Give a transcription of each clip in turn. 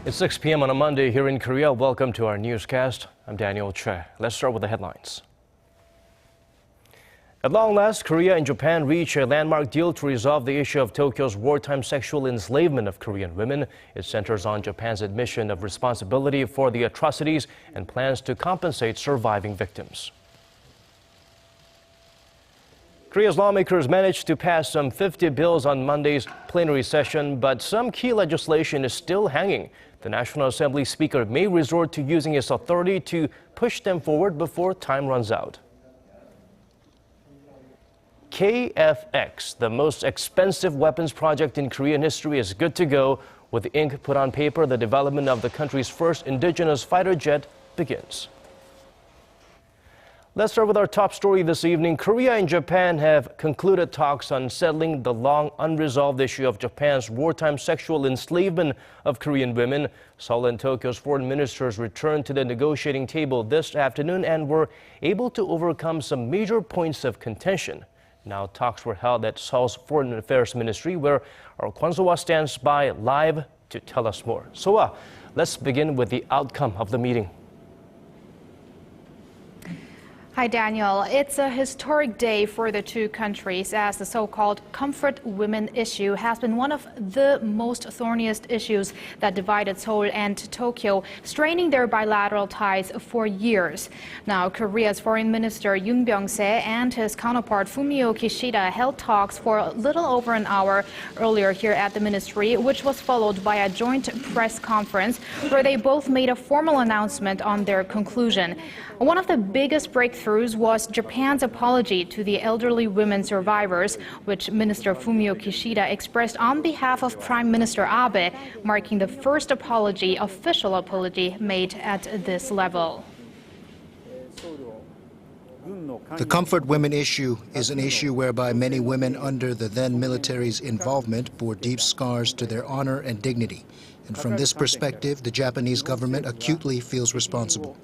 It's 6 p.m. on a Monday here in Korea. Welcome to our newscast. I'm Daniel Che. Let's start with the headlines. At long last, Korea and Japan reach a landmark deal to resolve the issue of Tokyo's wartime sexual enslavement of Korean women. It centers on Japan's admission of responsibility for the atrocities and plans to compensate surviving victims. Korea's lawmakers managed to pass some 50 bills on Monday's plenary session, but some key legislation is still hanging. The National Assembly Speaker may resort to using his authority to push them forward before time runs out. KFX, the most expensive weapons project in Korean history, is good to go. With ink put on paper, the development of the country's first indigenous fighter jet begins. Let's start with our top story this evening. Korea and Japan have concluded talks on settling the long unresolved issue of Japan's wartime sexual enslavement of Korean women. Seoul and Tokyo's foreign ministers returned to the negotiating table this afternoon and were able to overcome some major points of contention. Now talks were held at Seoul's Foreign Affairs Ministry, where our Kwon So-ah stands by live to tell us more. So-ah, let's begin with the outcome of the meeting. Hi, Daniel. It's a historic day for the two countries as the so-called comfort women issue has been one of the most thorniest issues that divided Seoul and Tokyo, straining their bilateral ties for years. Now, Korea's Foreign Minister Yoon Byung-se and his counterpart Fumio Kishida held talks for a little over an hour earlier here at the ministry, which was followed by a joint press conference where they both made a formal announcement on their conclusion. One of the biggest breakthroughs was Japan's apology to the elderly women survivors, which Minister Fumio Kishida expressed on behalf of Prime Minister Abe, marking the first official apology made at this level. The comfort women issue is an issue whereby many women under the then military's involvement bore deep scars to their honor and dignity. And from this perspective, the Japanese government acutely feels responsible.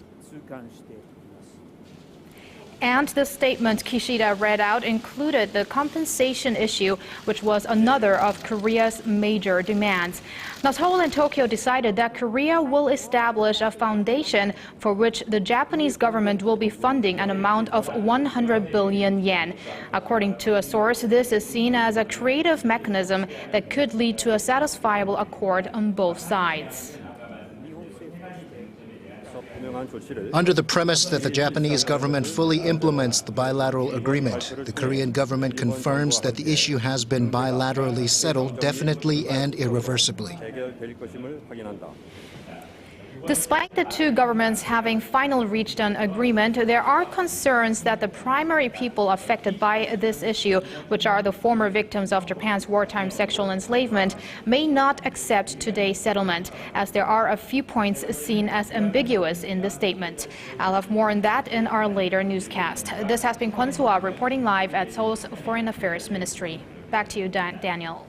And the statement Kishida read out included the compensation issue, which was another of Korea's major demands. Now, Seoul and Tokyo decided that Korea will establish a foundation for which the Japanese government will be funding an amount of 100 billion yen. According to a source, this is seen as a creative mechanism that could lead to a satisfiable accord on both sides. Under the premise that the Japanese government fully implements the bilateral agreement, the Korean government confirms that the issue has been bilaterally settled definitely and irreversibly. Despite the two governments having finally reached an agreement, there are concerns that the primary people affected by this issue, which are the former victims of Japan's wartime sexual enslavement, may not accept today's settlement, as there are a few points seen as ambiguous in the statement. I'll have more on that in our later newscast. This has been Kwon So-ah reporting live at Seoul's Foreign Affairs Ministry. Back to you, Daniel.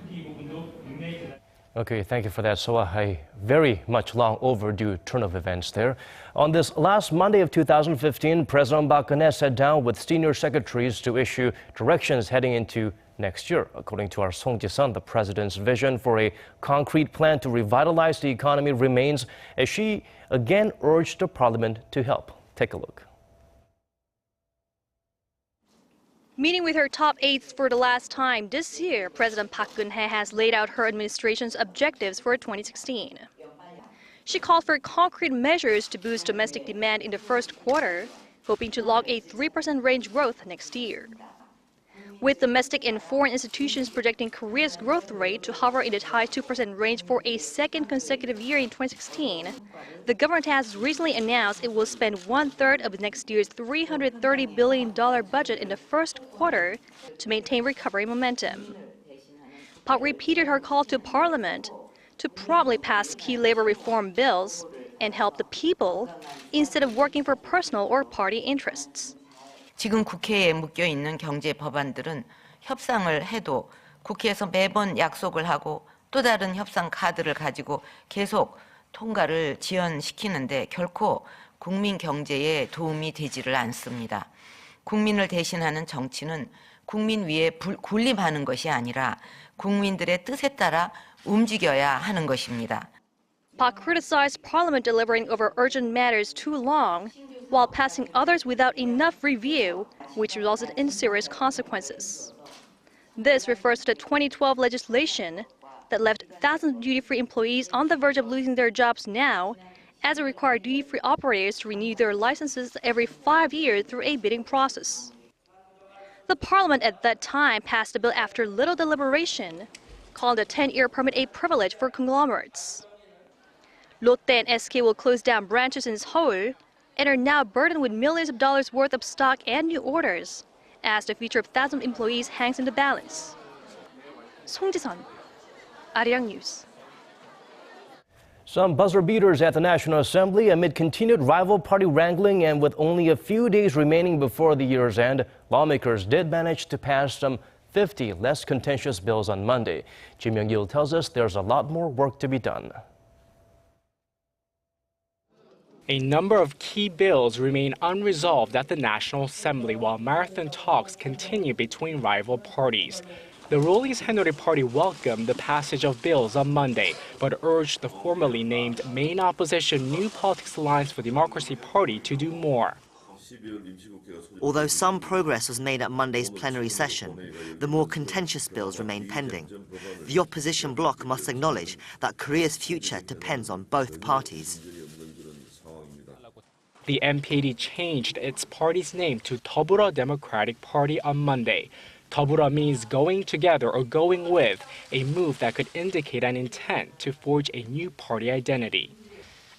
Okay, thank you for that. So a very much long overdue turn of events there. On this last Monday of 2015, President Park Geun-hye sat down with senior secretaries to issue directions heading into next year. According to our Song Ji-sun, the president's vision for a concrete plan to revitalize the economy remains, as she again urged the parliament to help. Take a look. Meeting with her top aides for the last time this year, President Park Geun-hye has laid out her administration's objectives for 2016. She called for concrete measures to boost domestic demand in the first quarter, hoping to log a 3% range growth next year. With domestic and foreign institutions projecting Korea's growth rate to hover in the high 2% range for a second consecutive year in 2016, the government has recently announced it will spend 1/3 of next year's $330 billion budget in the first quarter to maintain recovery momentum. Park repeated her call to Parliament to promptly pass key labor reform bills and help the people instead of working for personal or party interests. 지금 국회에 묶여 있는 경제 법안들은 협상을 해도 국회에서 매번 약속을 하고 또 다른 협상 카드를 가지고 계속 통과를 지연시키는데 결코 국민 경제에 도움이 되지를 않습니다. 국민을 대신하는 정치는 국민 위에 군림하는 것이 아니라 국민들의 뜻에 따라 움직여야 하는 것입니다. Park criticized Parliament deliberating over urgent matters too long, while passing others without enough review, which resulted in serious consequences. This refers to the 2012 legislation that left thousands of duty-free employees on the verge of losing their jobs now, as it required duty-free operators to renew their licenses every 5 years through a bidding process. The Parliament at that time passed the bill after little deliberation, calling the 10-year permit a privilege for conglomerates. Lotte and SK will close down branches in Seoul and are now burdened with millions of dollars worth of stock and new orders, as the future of thousands of employees hangs in the balance. 송지선, Arirang News. Some buzzer beaters at the National Assembly amid continued rival party wrangling, and with only a few days remaining before the year's end, lawmakers did manage to pass some 50 less contentious bills on Monday. Kim Young-il tells us there's a lot more work to be done. A number of key bills remain unresolved at the National Assembly while marathon talks continue between rival parties. The ruling Hanwha Party welcomed the passage of bills on Monday, but urged the formerly named main opposition New Politics Alliance for Democracy Party to do more. Although some progress was made at Monday's plenary session, the more contentious bills remain pending. The opposition bloc must acknowledge that Korea's future depends on both parties. The MPAD changed its party's name to 더불어 Democratic Party on Monday. 더불어 means going together or going with, a move that could indicate an intent to forge a new party identity.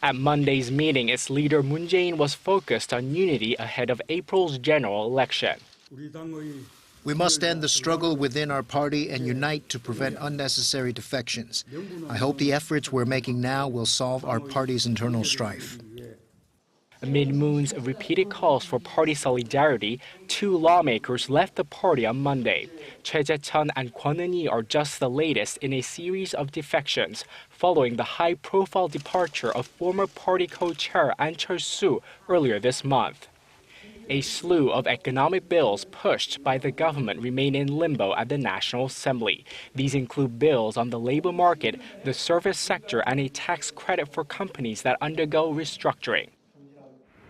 At Monday's meeting, its leader Moon Jae-in was focused on unity ahead of April's general election. We must end the struggle within our party and unite to prevent unnecessary defections. I hope the efforts we're making now will solve our party's internal strife. Amid Moon's repeated calls for party solidarity, two lawmakers left the party on Monday. Choi Jae-chun and Kwon Eun-hee are just the latest in a series of defections, following the high-profile departure of former party co-chair An Chol-soo earlier this month. A slew of economic bills pushed by the government remain in limbo at the National Assembly. These include bills on the labor market, the service sector, and a tax credit for companies that undergo restructuring.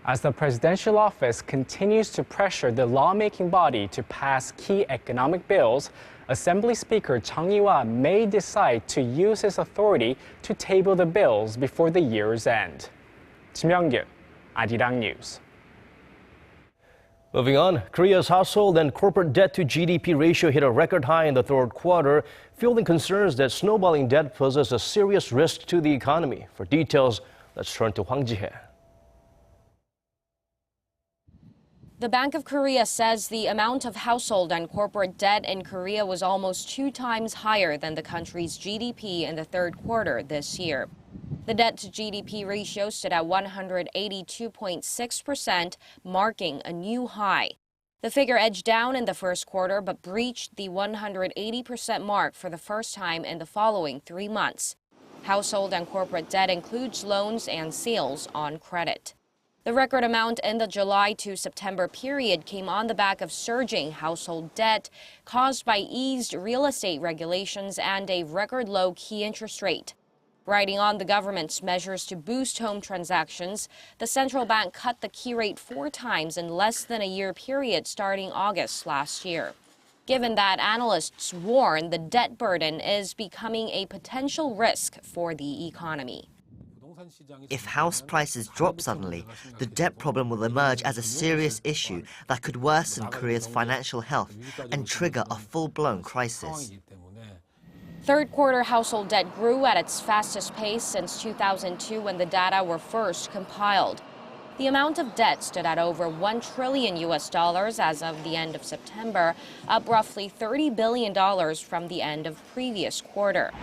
As the presidential office continues to pressure the lawmaking body to pass key economic bills, Assembly Speaker Chung Lee-hwa may decide to use his authority to table the bills before the year's end. Kim Young-il, Arirang News. Moving on, Korea's household and corporate debt to GDP ratio hit a record high in the third quarter, fueling concerns that snowballing debt poses a serious risk to the economy. For details, let's turn to Hwang Ji-hye. The Bank of Korea says the amount of household and corporate debt in Korea was almost 2 times higher than the country's GDP in the third quarter this year. The debt-to-GDP ratio stood at 182.6%, marking a new high. The figure edged down in the first quarter but breached the 180% mark for the first time in the following 3 months. Household and corporate debt includes loans and sales on credit. The record amount in the July to September period came on the back of surging household debt caused by eased real estate regulations and a record low key interest rate. Riding on the government's measures to boost home transactions, the central bank cut the key rate 4 times in less than a year period starting August last year. Given that, analysts warn the debt burden is becoming a potential risk for the economy. If house prices drop suddenly, the debt problem will emerge as a serious issue that could worsen Korea's financial health and trigger a full-blown crisis. Third quarter household debt grew at its fastest pace since 2002 when the data were first compiled. The amount of debt stood at over $1 trillion as of the end of September, up roughly $30 billion from the end of previous quarter.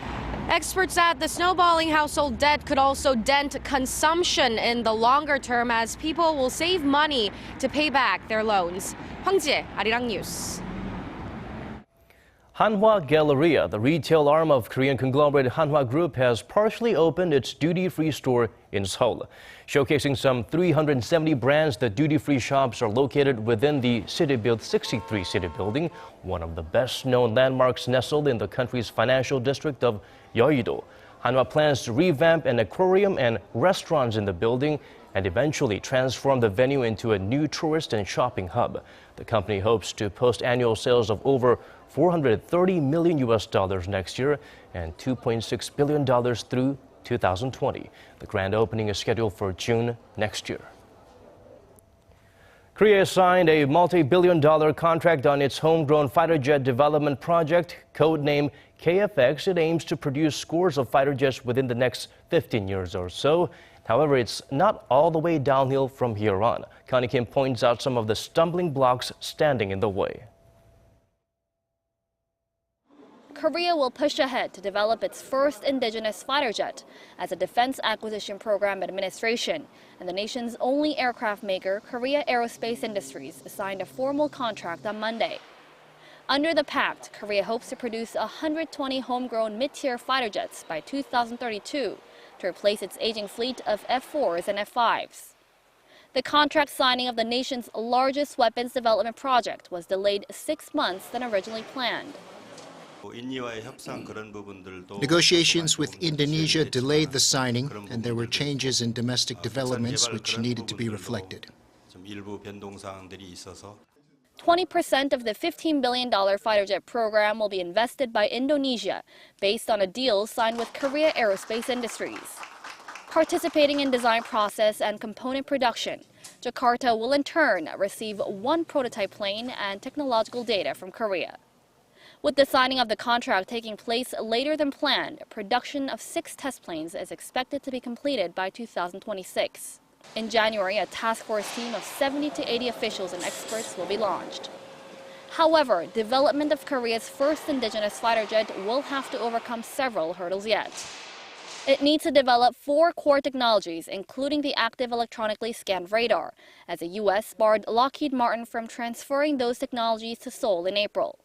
Experts add the snowballing household debt could also dent consumption in the longer term as people will save money to pay back their loans. Hwang Ji-hye, Arirang News. Hanwha Galleria, the retail arm of Korean conglomerate Hanwha Group, has partially opened its duty-free store in Seoul. Showcasing some 370 brands, the duty-free shops are located within the City Build 63 City Building, one of the best-known landmarks nestled in the country's financial district of Yeouido. Hanwha plans to revamp an aquarium and restaurants in the building and eventually transform the venue into a new tourist and shopping hub. The company hopes to post annual sales of over $430 million next year and $2.6 billion through 2020. The grand opening is scheduled for June next year. Korea has signed a multi-billion-dollar contract on its homegrown fighter jet development project, codenamed KFX. It aims to produce scores of fighter jets within the next 15 years or so. However, it's not all the way downhill from here on. Connie Kim points out some of the stumbling blocks standing in the way. Korea will push ahead to develop its first indigenous fighter jet as a Defense Acquisition Program Administration, and the nation's only aircraft maker, Korea Aerospace Industries, signed a formal contract on Monday. Under the pact, Korea hopes to produce 120 homegrown mid-tier fighter jets by 2032 to replace its aging fleet of F-4s and F-5s. The contract signing of the nation's largest weapons development project was delayed 6 months than originally planned. Negotiations with Indonesia delayed the signing, and there were changes in domestic developments which needed to be reflected. 20% of the $15 billion fighter jet program will be invested by Indonesia, based on a deal signed with Korea Aerospace Industries. Participating in design process and component production, Jakarta will in turn receive one prototype plane and technological data from Korea. With the signing of the contract taking place later than planned, production of 6 test planes is expected to be completed by 2026. In January, a task force team of 70 to 80 officials and experts will be launched. However, development of Korea's first indigenous fighter jet will have to overcome several hurdles yet. It needs to develop 4 core technologies, including the active electronically scanned radar, as the U.S. barred Lockheed Martin from transferring those technologies to Seoul in April.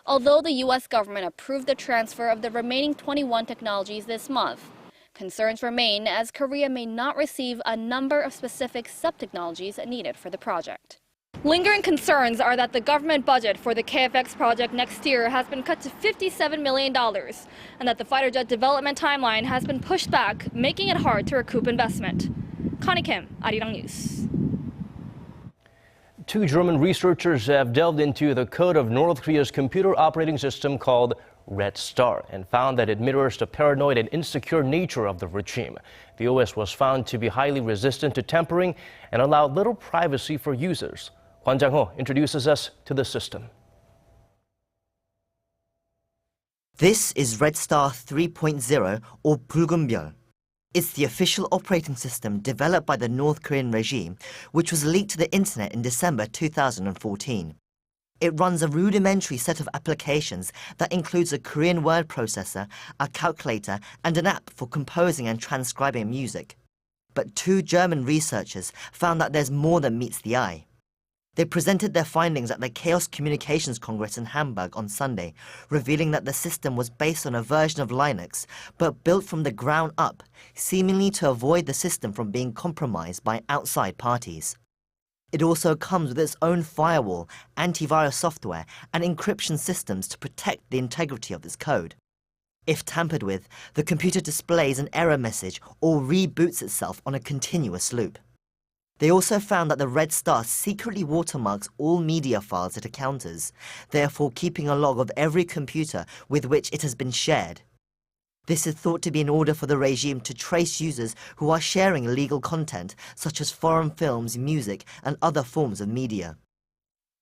Although the U.S. government approved the transfer of the remaining 21 technologies this month, concerns remain as Korea may not receive a number of specific sub-technologies needed for the project. Lingering concerns are that the government budget for the KFX project next year has been cut to $57 million, and that the fighter jet development timeline has been pushed back, making it hard to recoup investment. Connie Kim, Arirang News. 2 German researchers have delved into the code of North Korea's computer operating system called Red Star and found that it mirrors the paranoid and insecure nature of the regime. The OS was found to be highly resistant to tampering and allowed little privacy for users. Hwan Jang-ho introduces us to the system. This is Red Star 3.0 or 붉은 별. It's the official operating system developed by the North Korean regime, which was leaked to the internet in December 2014. It runs a rudimentary set of applications that includes a Korean word processor, a calculator, and an app for composing and transcribing music. But 2 German researchers found that there's more than meets the eye. They presented their findings at the Chaos Communications Congress in Hamburg on Sunday, revealing that the system was based on a version of Linux, but built from the ground up, seemingly to avoid the system from being compromised by outside parties. It also comes with its own firewall, antivirus software, and encryption systems to protect the integrity of its code. If tampered with, the computer displays an error message or reboots itself on a continuous loop. They also found that the Red Star secretly watermarks all media files it encounters, therefore keeping a log of every computer with which it has been shared. This is thought to be in order for the regime to trace users who are sharing illegal content, such as foreign films, music, and other forms of media.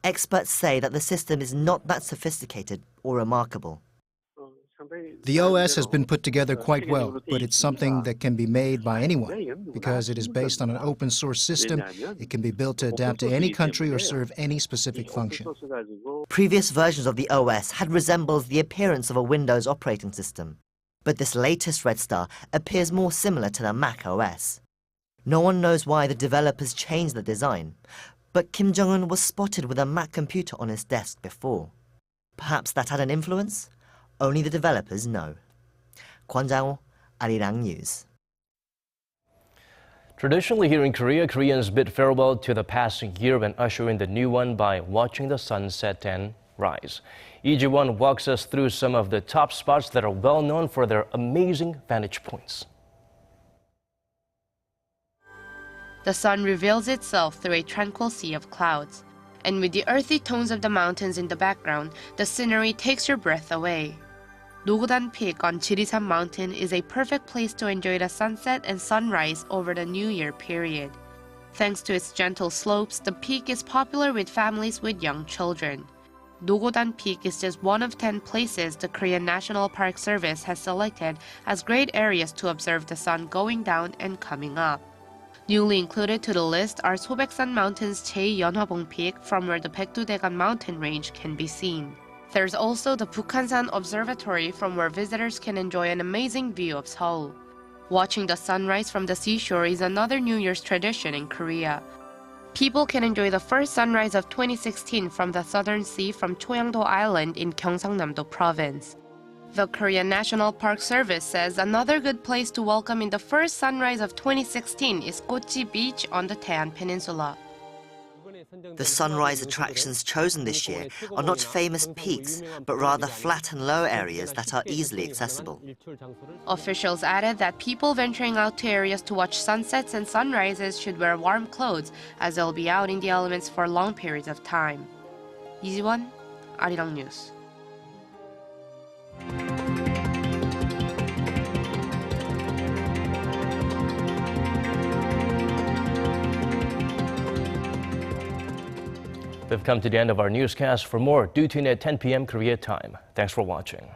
Experts say that the system is not that sophisticated or remarkable. The OS has been put together quite well, but it's something that can be made by anyone. Because it is based on an open source system, it can be built to adapt to any country or serve any specific function. Previous versions of the OS had resembled the appearance of a Windows operating system, but this latest Red Star appears more similar to the Mac OS. No one knows why the developers changed the design, but Kim Jong-un was spotted with a Mac computer on his desk before. Perhaps that had an influence? Only the developers know. Hwan Jang-ho, Arirang News. Traditionally here in Korea, Koreans bid farewell to the passing year and usher in the new one by watching the sunset and rise. Lee Ji-won walks us through some of the top spots that are well known for their amazing vantage points. The sun reveals itself through a tranquil sea of clouds. And with the earthy tones of the mountains in the background, the scenery takes your breath away. Nogodan Peak on Jirisan Mountain is a perfect place to enjoy the sunset and sunrise over the New Year period. Thanks to its gentle slopes, the peak is popular with families with young children. Nogodan Peak is just one of 10 places the Korean National Park Service has selected as great areas to observe the sun going down and coming up. Newly included to the list are Sobeksan Mountain's 제-연화봉 Peak, from where the Baekdudaegan mountain range can be seen. There's also the Bukhansan Observatory, from where visitors can enjoy an amazing view of Seoul. Watching the sunrise from the seashore is another New Year's tradition in Korea. People can enjoy the first sunrise of 2016 from the southern sea from Choyangdo Island in Gyeongsangnam-do Province. The Korean National Park Service says another good place to welcome in the first sunrise of 2016 is Gochi Beach on the Taean Peninsula. The sunrise attractions chosen this year are not famous peaks, but rather flat and low areas that are easily accessible. Officials added that people venturing out to areas to watch sunsets and sunrises should wear warm clothes, as they'll be out in the elements for long periods of time. Lee Ji-won, Arirang News. We've come to the end of our newscast. For more, do tune in at 10 p.m. Korea time. Thanks for watching.